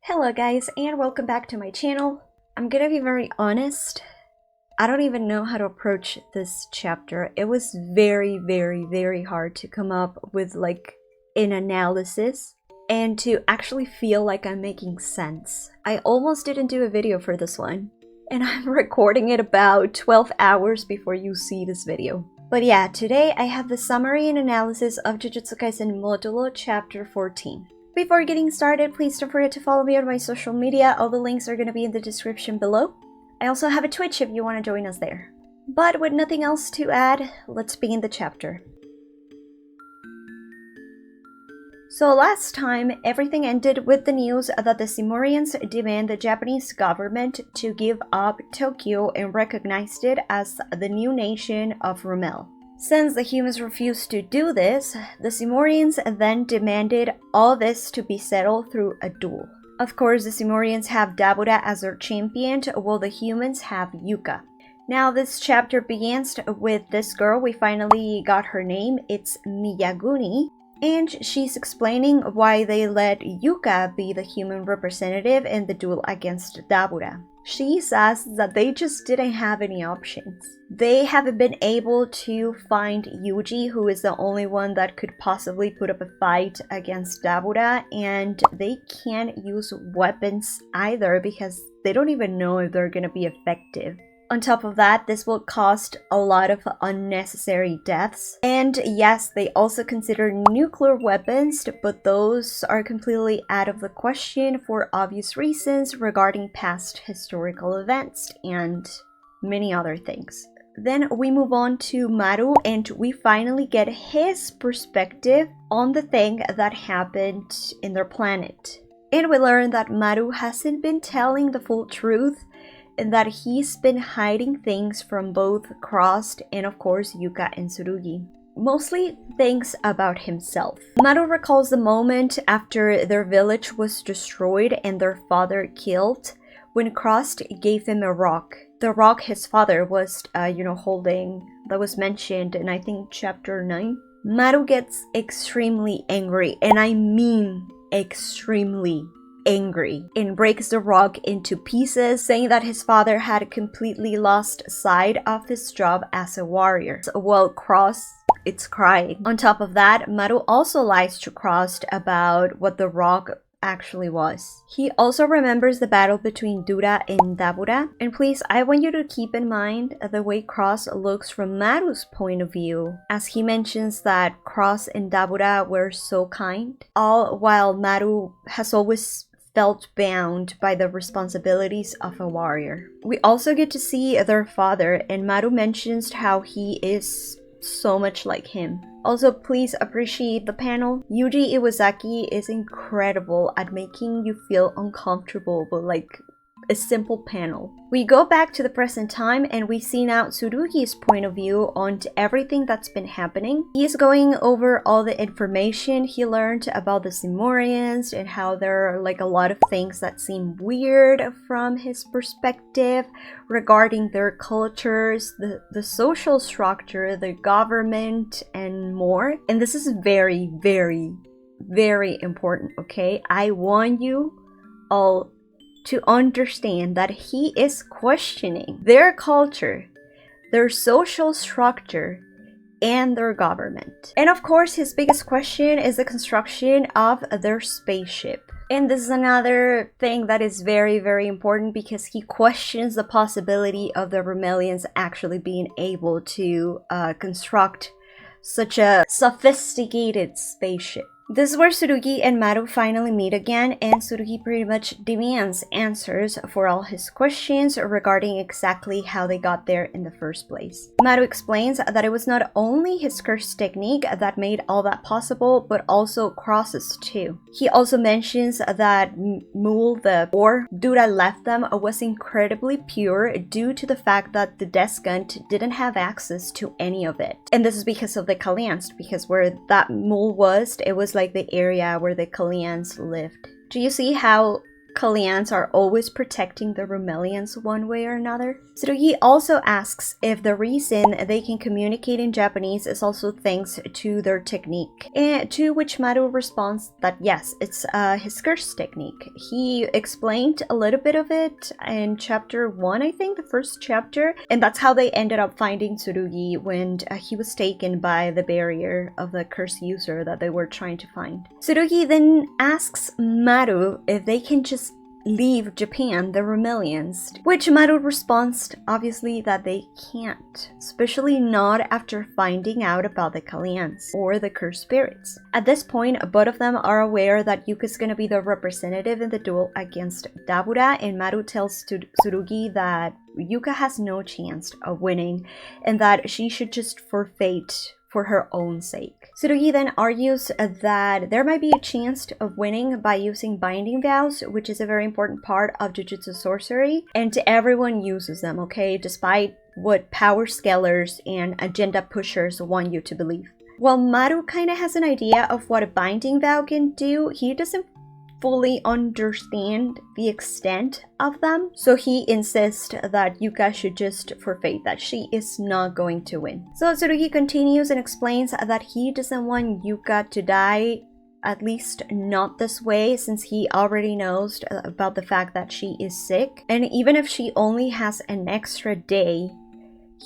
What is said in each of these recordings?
Hello guys, and welcome back to my channel. I'm gonna be very honest. I don't even know how to approach this chapter. It was very hard to come up with like an analysis and to actually feel like I'm making sense. I almost didn't do a video for this one, and I'm recording it about 12 hours before you see this video. But yeah, today I have the summary and analysis of Jujutsu Kaisen Modulo chapter 14. Before getting started, please don't forget to follow me on my social media. All the links are going to be in the description below. I also have a Twitch if you want to join us there. But with nothing else to add, let's begin the chapter. So last time, everything ended with the news that the Simurians demand the Japanese government to give up Tokyo and recognized it as the new nation of Rommel. Since the humans refused to do this, the Simurians then demanded all this to be settled through a duel. Of course, the Simurians have Dabura as their champion, while the humans have Yuka. Now this chapter begins with this girl. We finally got her name. It's Miyaguni, and she's explaining why they let Yuka be the human representative in the duel against Dabura. She says that they just didn't have any options. They haven't been able to find Yuji, who is the only one that could possibly put up a fight against Dabura, and they can't use weapons either because they don't even know if they're gonna be effective. On top of that, this will cost a lot of unnecessary deaths. And yes, they also consider nuclear weapons, but those are completely out of the question for obvious reasons regarding past historical events and many other things. Then we move on to Maru, and we finally get his perspective on the thing that happened in their planet. And we learn that Maru hasn't been telling the full truth, and that he's been hiding things from both Crossed and of course Yuka and Tsurugi. Mostly things about himself. Maru recalls the moment after their village was destroyed and their father killed, when Crossed gave him a rock. The rock his father was, holding, that was mentioned in I think chapter 9. Maru gets extremely angry, and I mean extremely angry, and breaks the rock into pieces, saying that his father had completely lost sight of his job as a warrior. While Cross it's crying. On top of that, Maru also lies to Crossed about what the rock actually was. He also remembers the battle between Dura and Dabura, and please, I want you to keep in mind the way Cross looks from Maru's point of view, as he mentions that Cross and Dabura were so kind, all while Maru has always felt bound by the responsibilities of a warrior. We also get to see their father, and Maru mentions how he is so much like him. Also, please appreciate the panel. Yuji Iwasaki is incredible at making you feel uncomfortable, but like a simple panel. We go back to the present time, and we see now Tsurugi's point of view on everything that's been happening. He is going over all the information he learned about the Simurians and how there are like a lot of things that seem weird from his perspective regarding their cultures, the social structure, the government, and more. And this is very important, okay? I want you all to understand that he is questioning their culture, their social structure, and their government. And of course, his biggest question is the construction of their spaceship. And this is another thing that is very important, because he questions the possibility of the Rommelians actually being able to construct such a sophisticated spaceship. This is where Tsurugi and Maru finally meet again, and Tsurugi pretty much demands answers for all his questions regarding exactly how they got there in the first place. Maru explains that it was not only his curse technique that made all that possible, but also Cross's too. He also mentions that Mul, the ore Dura left them, was incredibly pure due to the fact that the Descant didn't have access to any of it. And this is because of the Kalians, because where that Mul was, it was like the area where the Kalians lived. Do you see how Kalyans are always protecting the Romelians one way or another. Tsurugi also asks if the reason they can communicate in Japanese is also thanks to their technique, and to which Maru responds that yes, it's his curse technique. He explained a little bit of it in chapter 1, I think, the first chapter, and that's how they ended up finding Tsurugi when he was taken by the barrier of the curse user that they were trying to find. Tsurugi then asks Maru if they can just leave Japan, the Romelians, which Maru responds obviously that they can't, especially not after finding out about the Kalyans or the cursed spirits. At this point, both of them are aware that Yuka's gonna be the representative in the duel against Dabura, and Maru tells Tsurugi that Yuka has no chance of winning and that she should just forfeit for her own sake. Tsurugi then argues that there might be a chance of winning by using binding vows, which is a very important part of Jujutsu sorcery, and everyone uses them, okay, despite what power scalers and agenda pushers want you to believe. While Maru kinda has an idea of what a binding vow can do, he doesn't fully understand the extent of them, so he insists that Yuka should just forfeit, that she is not going to win. So Tsurugi continues and explains that he doesn't want Yuka to die, at least not this way, since he already knows about the fact that she is sick, and even if she only has an extra day,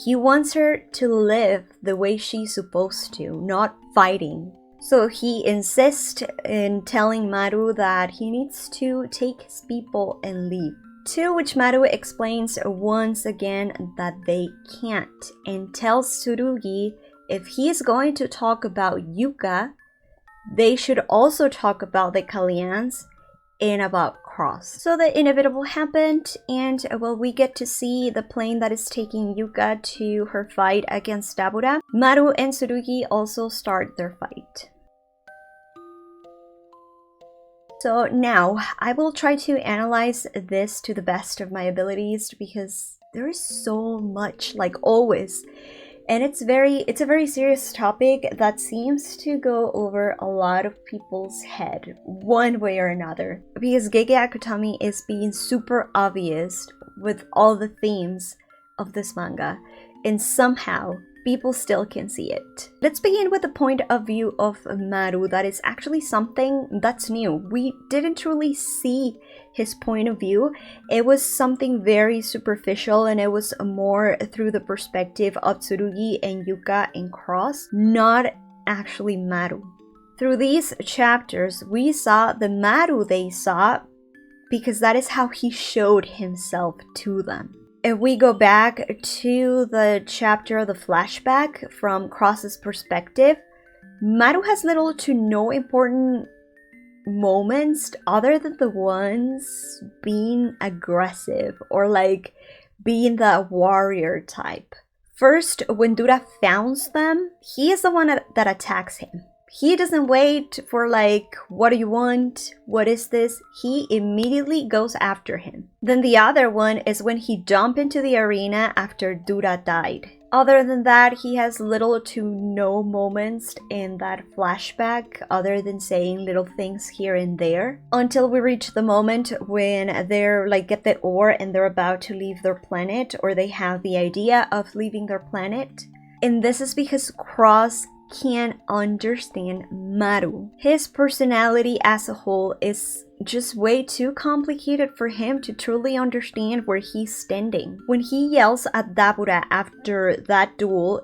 he wants her to live the way she's supposed to, not fighting. So he insists in telling Maru that he needs to take his people and leave. To which Maru explains once again that they can't, and tells Tsurugi if he is going to talk about Yuka, they should also talk about the Kalyans and about Cross. So the inevitable happened, and well, we get to see the plane that is taking Yuka to her fight against Dabura. Maru and Tsurugi also start their fight. So now, I will try to analyze this to the best of my abilities because there is so much, like always. And it's a very serious topic that seems to go over a lot of people's head, one way or another. Because Gege Akutami is being super obvious with all the themes of this manga, and somehow people still can see it. Let's begin with the point of view of Maru. That is actually something that's new. We didn't truly see his point of view. It was something very superficial, and it was more through the perspective of Tsurugi and Yuka and Cross, not actually Maru. Through these chapters, we saw the Maru they saw because that is how he showed himself to them. If we go back to the chapter, the flashback from Cross's perspective, Maru has little to no important moments other than the ones being aggressive or like being the warrior type. First, when Dura founds them, he is the one that attacks him. He doesn't wait for like, what do you want? What is this? He immediately goes after him. Then the other one is when he jumped into the arena after Dura died. Other than that, he has little to no moments in that flashback other than saying little things here and there until we reach the moment when they're like get the ore and they're about to leave their planet, or they have the idea of leaving their planet. And this is because Cross can't understand Maru. His personality as a whole is just way too complicated for him to truly understand where he's standing. When he yells at Dabura after that duel,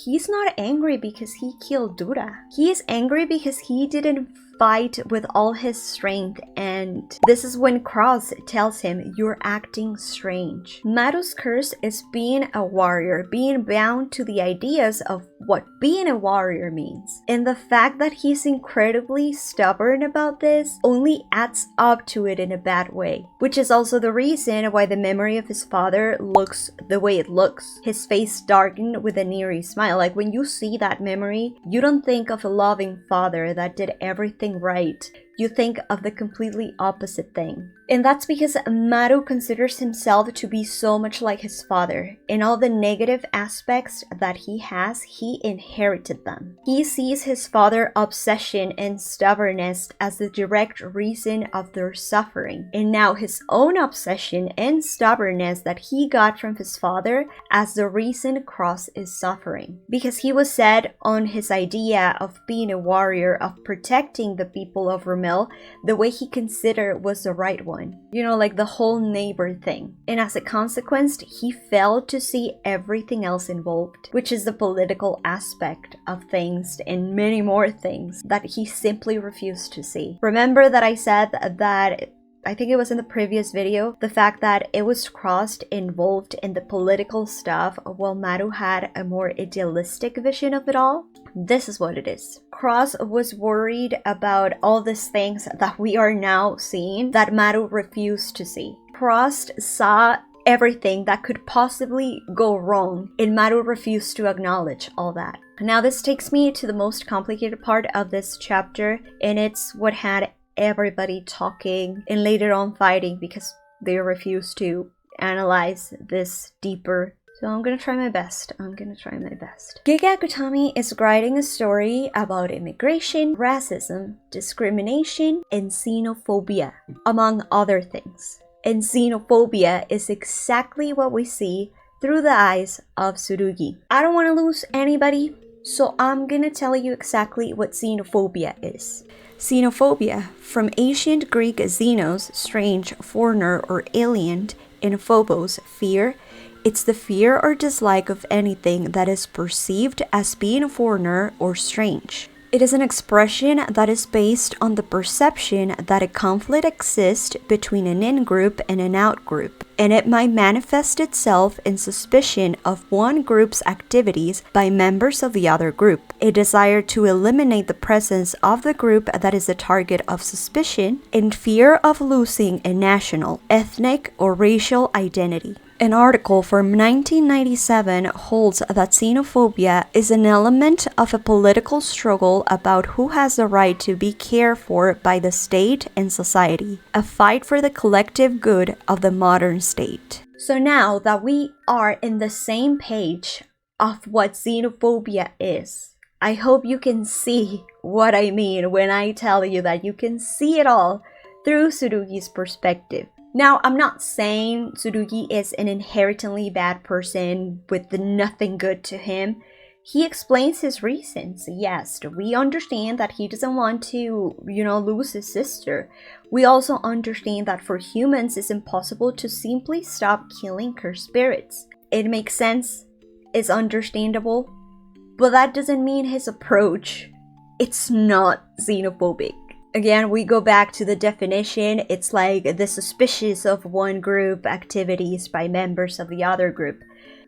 he's not angry because he killed Dura. He is angry because he didn't fight with all his strength, and this is when Cross tells him, "You're acting strange." Maru's curse is being a warrior, being bound to the ideas of what being a warrior means. And the fact that he's incredibly stubborn about this only adds up to it in a bad way, which is also the reason why the memory of his father looks the way it looks. His face darkened with an eerie smile. Like when you see that memory, you don't think of a loving father that did everything right. you think of the completely opposite thing. And that's because Maru considers himself to be so much like his father. In all the negative aspects that he has, he inherited them. He sees his father's obsession and stubbornness as the direct reason of their suffering. And now his own obsession and stubbornness that he got from his father as the reason Cross is suffering. Because he was set on his idea of being a warrior, of protecting the people of Ramil the way he considered was the right one. You know, like the whole neighbor thing. And as a consequence, he failed to see everything else involved, which is the political aspect of things and many more things that he simply refused to see. Remember that I said that, I think it was in the previous video, the fact that it was Crossed involved in the political stuff while Maru had a more idealistic vision of it all? This is what it is. Cross was worried about all these things that we are now seeing that Maru refused to see. Cross saw everything that could possibly go wrong and Maru refused to acknowledge all that. Now this takes me to the most complicated part of this chapter, and it's what had everybody talking and later on fighting because they refused to analyze this deeper. So I'm gonna try my best. Giga Akutami is writing a story about immigration, racism, discrimination, and xenophobia, among other things. And xenophobia is exactly what we see through the eyes of Tsurugi. I don't want to lose anybody, so I'm gonna tell you exactly what xenophobia is. Xenophobia, from ancient Greek xenos, strange, foreigner, or alien, and phobos, fear. It's the fear or dislike of anything that is perceived as being a foreigner or strange. It is an expression that is based on the perception that a conflict exists between an in-group and an out-group, and it might manifest itself in suspicion of one group's activities by members of the other group, a desire to eliminate the presence of the group that is the target of suspicion, and fear of losing a national, ethnic, or racial identity. An article from 1997 holds that xenophobia is an element of a political struggle about who has the right to be cared for by the state and society, a fight for the collective good of the modern state. So now that we are in the same page of what xenophobia is, I hope you can see what I mean when I tell you that you can see it all through Tsurugi's perspective. Now, I'm not saying Tsurugi is an inherently bad person with nothing good to him. He explains his reasons. Yes, we understand that he doesn't want to, lose his sister. We also understand that for humans, it's impossible to simply stop killing cursed spirits. It makes sense, it's understandable, but that doesn't mean his approach, it's not xenophobic. Again, we go back to the definition. It's like the suspicious of one group activities by members of the other group,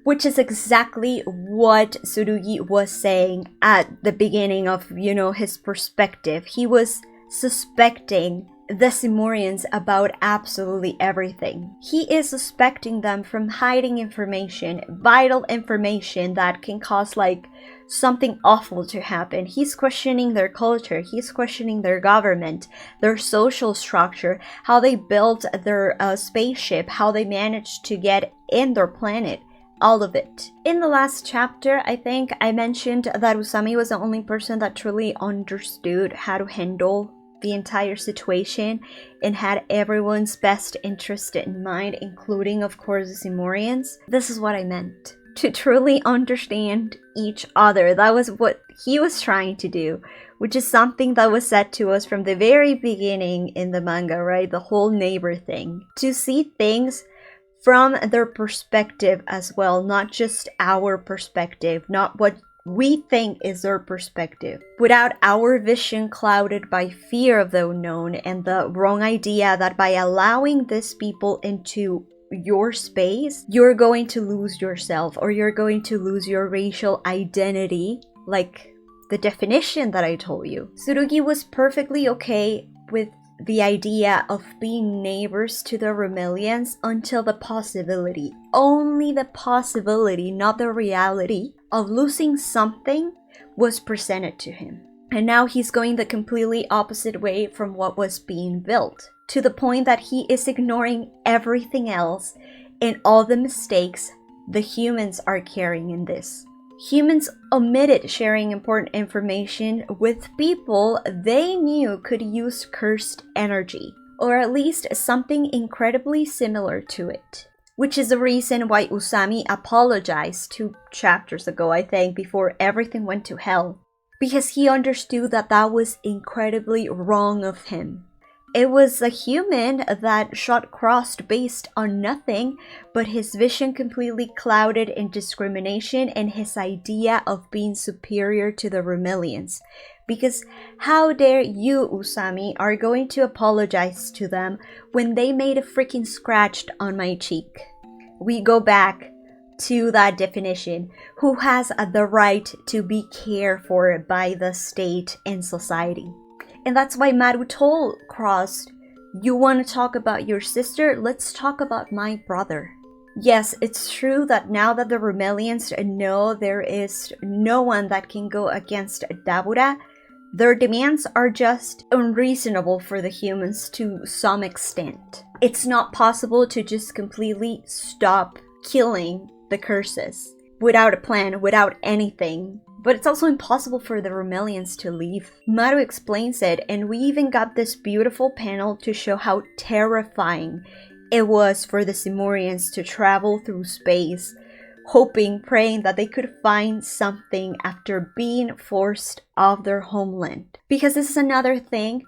which is exactly what Tsurugi was saying at the beginning of, his perspective. He was suspecting the Simorians about absolutely everything. He is suspecting them from hiding information, vital information that can cause something awful to happen. He's questioning their culture, he's questioning their government, their social structure, how they built their spaceship, how they managed to get in their planet. All of it. In the last chapter, I think I mentioned that Usami was the only person that truly understood how to handle the entire situation and had everyone's best interest in mind, including, of course, the Simorians. This is what I meant. To truly understand each other. That was what he was trying to do, which is something that was said to us from the very beginning in the manga, right? The whole neighbor thing. To see things from their perspective as well, not just our perspective, not what we think is their perspective, without our vision clouded by fear of the unknown and the wrong idea that by allowing these people into your space, you're going to lose yourself or you're going to lose your racial identity, like the definition that I told you. Tsurugi was perfectly okay with the idea of being neighbors to the Romelians until the possibility, only the possibility, not the reality, of losing something was presented to him. And now he's going the completely opposite way from what was being built, to the point that he is ignoring everything else and all the mistakes the humans are carrying in this. Humans omitted sharing important information with people they knew could use cursed energy, or at least something incredibly similar to it. Which is the reason why Usami apologized 2 chapters ago, I think, before everything went to hell. Because he understood that that was incredibly wrong of him. It was a human that shot crossed based on nothing, but his vision completely clouded in discrimination and his idea of being superior to the Romillions. Because how dare you, Usami, are going to apologize to them when they made a freaking scratch on my cheek? We go back to that definition. Who has the right to be cared for by the state and society? And that's why Maru told Crossed, you want to talk about your sister? Let's talk about my brother. Yes, it's true that now that the Romillions know there is no one that can go against Dabura, their demands are just unreasonable for the humans to some extent. It's not possible to just completely stop killing the curses without a plan, without anything. But it's also impossible for the Romillions to leave. Maru explains it, and we even got this beautiful panel to show how terrifying it was for the Simurians to travel through space, hoping, praying that they could find something after being forced off their homeland. Because this is another thing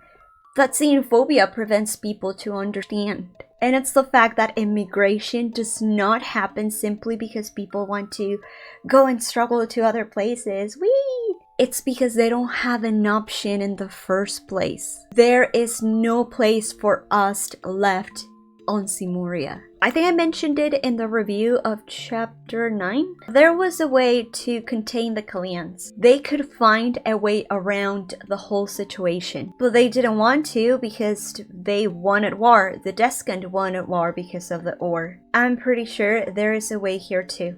that xenophobia prevents people to understand. And it's the fact that immigration does not happen simply because people want to go and struggle to other places. Whee! It's because they don't have an option in the first place. There is no place for us left on Simuria. I think I mentioned it in the review of chapter 9. There was a way to contain the clans. They could find a way around the whole situation. But they didn't want to because they wanted war. The Descent wanted war because of the ore. I'm pretty sure there is a way here too.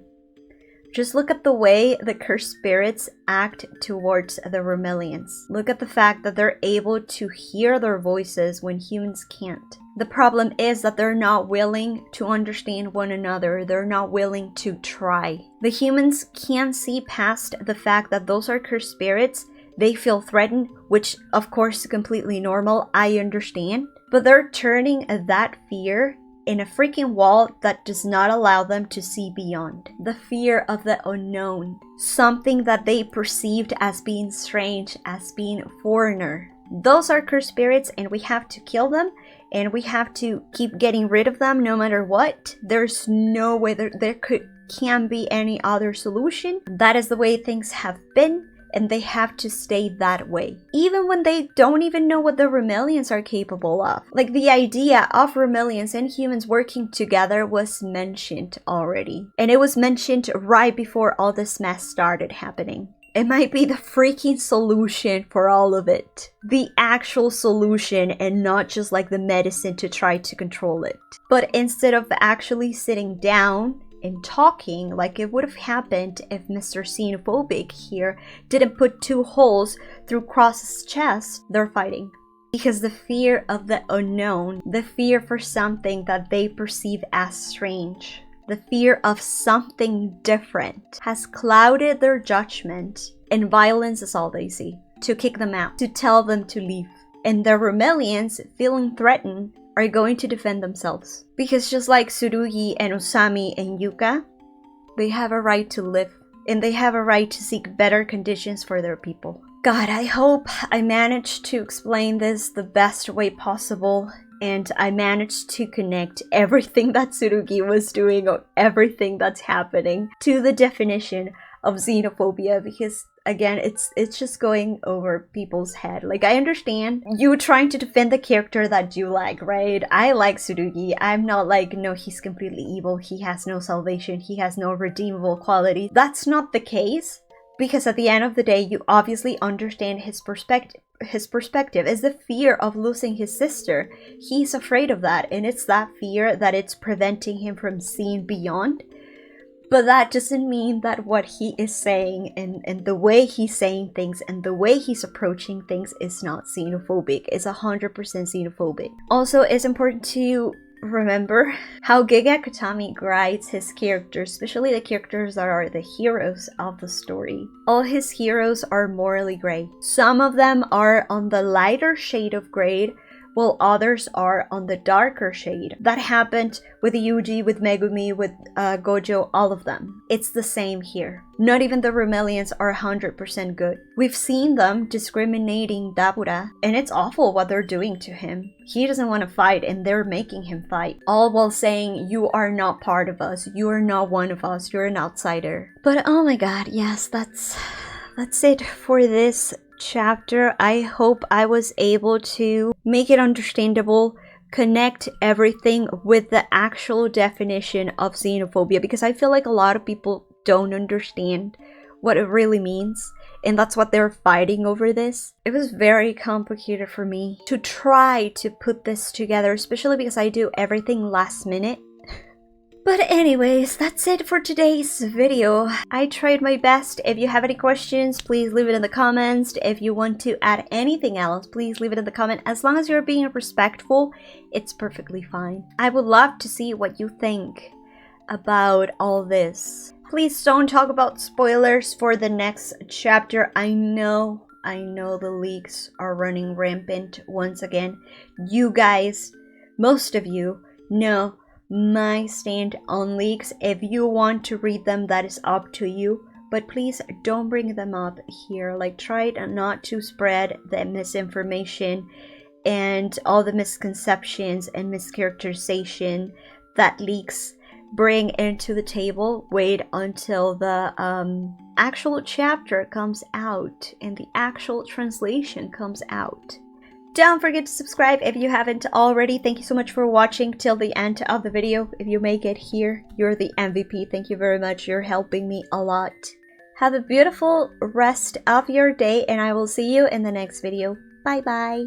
Just look at the way the cursed spirits act towards the Romillions. Look at the fact that they're able to hear their voices when humans can't. The problem is that they're not willing to understand one another. They're not willing to try. The humans can't see past the fact that those are cursed spirits. They feel threatened, which of course is completely normal. I understand. But they're turning that fear in a freaking wall that does not allow them to see beyond. The fear of the unknown. Something that they perceived as being strange, as being foreigner. Those are cursed spirits and we have to kill them and we have to keep getting rid of them no matter what. There's no way there can't be any other solution. That is the way things have been. And they have to stay that way. Even when they don't even know what the Romillions are capable of. Like the idea of Romillions and humans working together was mentioned already. And it was mentioned right before all this mess started happening. It might be the freaking solution for all of it. The actual solution and not just like the medicine to try to control it. But instead of actually sitting down and talking like it would have happened if Mr. Xenophobic here didn't put 2 holes through Cross's chest, they're fighting. Because the fear of the unknown, the fear for something that they perceive as strange, the fear of something different has clouded their judgment, and violence is all they see. To kick them out, to tell them to leave. And the Romillions, feeling threatened, are going to defend themselves. Because just like Tsurugi and Usami and Yuka, they have a right to live. And they have a right to seek better conditions for their people. God, I hope I managed to explain this the best way possible. And I managed to connect everything that Tsurugi was doing or everything that's happening to the definition of xenophobia, because again, it's just going over people's head. Like, I understand you trying to defend the character that you like, right? I like Tsurugi. I'm not like, no, he's completely evil. He has no salvation. He has no redeemable quality. That's not the case, because at the end of the day, you obviously understand his perspective. His perspective is the fear of losing his sister. He's afraid of that, and it's that fear that it's preventing him from seeing beyond. But that doesn't mean that what he is saying and the way he's saying things and the way he's approaching things is not xenophobic. It's 100% xenophobic. Also, it's important to remember how Giga Kutami writes his characters, especially the characters that are the heroes of the story. All his heroes are morally gray. Some of them are on the lighter shade of gray, while others are on the darker shade. That happened with Yuji, with Megumi, with Gojo, all of them. It's the same here. Not even the Romelians are 100% good. We've seen them discriminating Dabura, and it's awful what they're doing to him. He doesn't want to fight, and they're making him fight. All while saying, you are not part of us, you are not one of us, you're an outsider. But oh my god, yes, that's it for this chapter. I hope I was able to make it understandable, connect everything with the actual definition of xenophobia, because I feel like a lot of people don't understand what it really means, and that's what they're fighting over this. It was very complicated for me to try to put this together, especially because I do everything last minute. But anyways, that's it for today's video. I tried my best. If you have any questions, please leave it in the comments. If you want to add anything else, please leave it in the comment. As long as you're being respectful, it's perfectly fine. I would love to see what you think about all this. Please don't talk about spoilers for the next chapter. I know the leaks are running rampant once again. You guys, most of you, know my stand on leaks. If you want to read them, that is up to you, but please don't bring them up here. Like, try not to spread the misinformation and all the misconceptions and mischaracterization that leaks bring into the table. Wait until the actual chapter comes out and the actual translation comes out. Don't forget to subscribe if you haven't already. Thank you so much for watching till the end of the video. If you make it here, you're the MVP. Thank you very much. You're helping me a lot. Have a beautiful rest of your day, and I will see you in the next video. Bye bye.